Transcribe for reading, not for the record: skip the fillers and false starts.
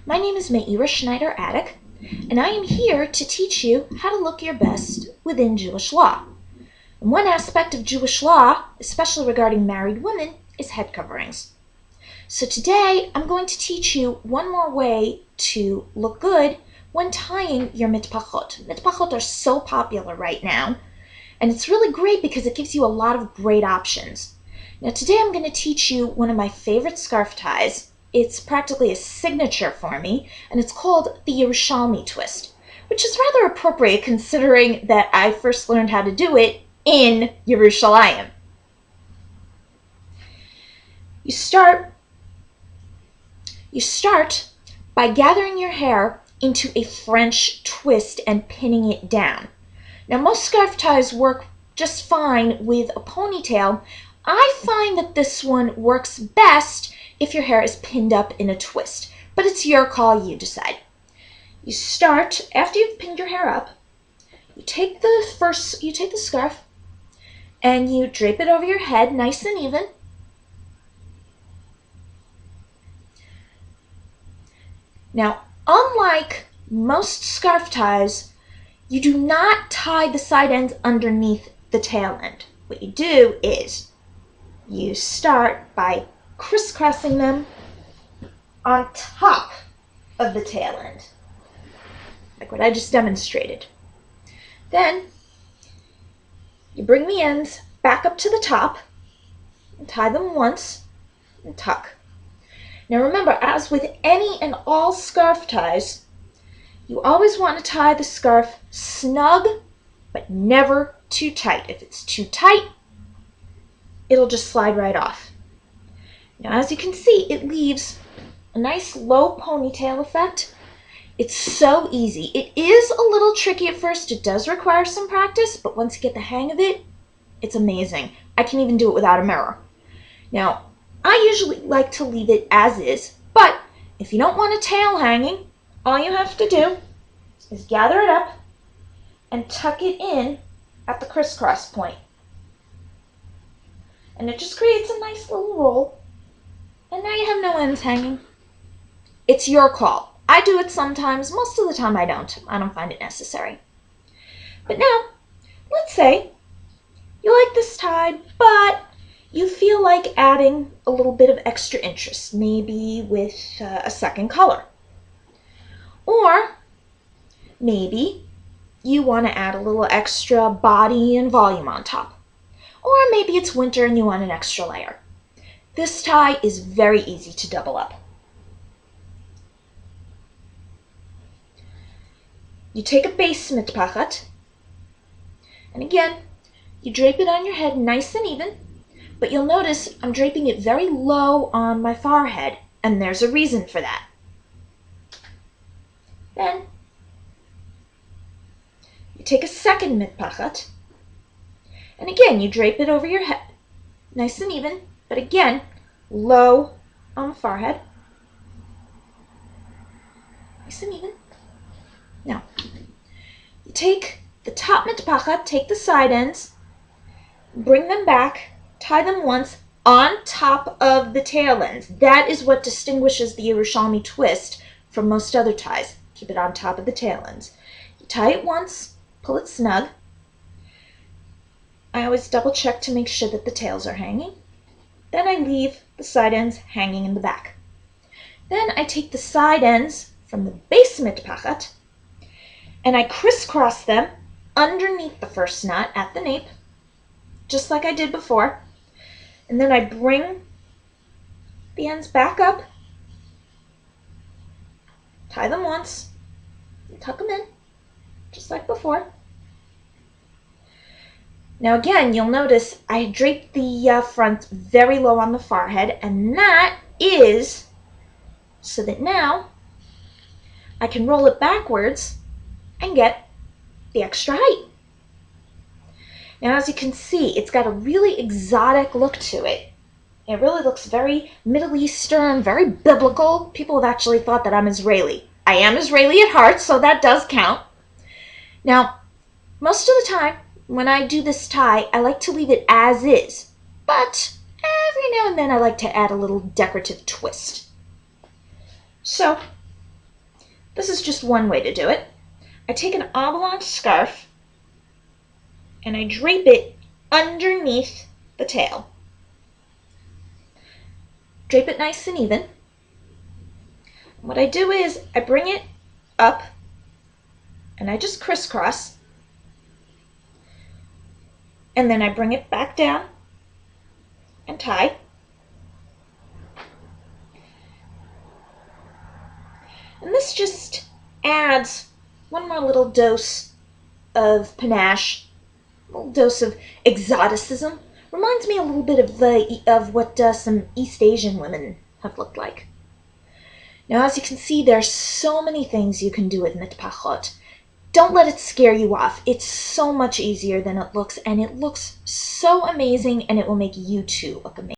My name is Schneider-Atik, and I am here to teach you how to look your best within Jewish law. And one aspect of Jewish law, especially regarding married women, is head coverings. So today I'm going to teach you one more way to look good when tying your mitpachot. Mitpachot are so popular right now, and it's really great because it gives you a lot of great options. Now today I'm going to teach you one of my favorite scarf ties. It's practically a signature for me, and it's called the Yerushalmi Twist, which is rather appropriate considering that I first learned how to do it in Yerushalayim. You start by gathering your hair into a French twist and pinning it down. Now most scarf ties work just fine with a ponytail. I find that this one works best if your hair is pinned up in a twist, but it's your call, you decide. You start, after you've pinned your hair up, you take the scarf and you drape it over your head nice and even. Now, unlike most scarf ties, you do not tie the side ends underneath the tail end. What you do is you start by crisscrossing them on top of the tail end, like what I just demonstrated. Then you bring the ends back up to the top and tie them once and tuck. Now remember, as with any and all scarf ties, you always want to tie the scarf snug, but never too tight. If it's too tight, it'll just slide right off. Now, as you can see, it leaves a nice low ponytail effect. It's so easy. It is a little tricky at first. It does require some practice, but once you get the hang of it, it's amazing. I can even do it without a mirror. Now, I usually like to leave it as is, but if you don't want a tail hanging, all you have to do is gather it up and tuck it in at the crisscross point. And it just creates a nice little roll. And now you have no ends hanging. It's your call. I do it sometimes. Most of the time I don't. I don't find it necessary. But now, let's say you like this tie, but you feel like adding a little bit of extra interest, maybe with a second color. Or maybe you want to add a little extra body and volume on top. Or maybe it's winter and you want an extra layer. This tie is very easy to double up. You take a base mitpachot, and again, you drape it on your head nice and even, but you'll notice I'm draping it very low on my forehead, and there's a reason for that. Then, you take a second mitpachot, and again, you drape it over your head, nice and even, but again, low on the forehead, nice and even. Now, you take the top mitpachot, take the side ends, bring them back, tie them once on top of the tail ends. That is what distinguishes the Yerushalmi Twist from most other ties. Keep it on top of the tail ends. You tie it once, pull it snug. I always double check to make sure that the tails are hanging. Then I leave the side ends hanging in the back. Then I take the side ends from the base mitpachot and I crisscross them underneath the first knot at the nape, just like I did before. And then I bring the ends back up, tie them once, and tuck them in, just like before. Now again, you'll notice I draped the front very low on the forehead, and that is so that now I can roll it backwards and get the extra height. Now as you can see, it's got a really exotic look to it. It really looks very Middle Eastern, very biblical. People have actually thought that I'm Israeli. I am Israeli at heart, so that does count. Now, most of the time, when I do this tie, I like to leave it as is, but every now and then I like to add a little decorative twist. So This is just one way to do it. I take an oblong scarf and I drape it underneath the tail. Drape it nice and even. What I do is I bring it up and I just crisscross, and then I bring it back down and tie. And this just adds one more little dose of panache, a little dose of exoticism. Reminds me a little bit of what some East Asian women have looked like. Now, as you can see, there's so many things you can do with mitpachot. Don't let it scare you off. It's so much easier than it looks, and it looks so amazing, and it will make you too look amazing.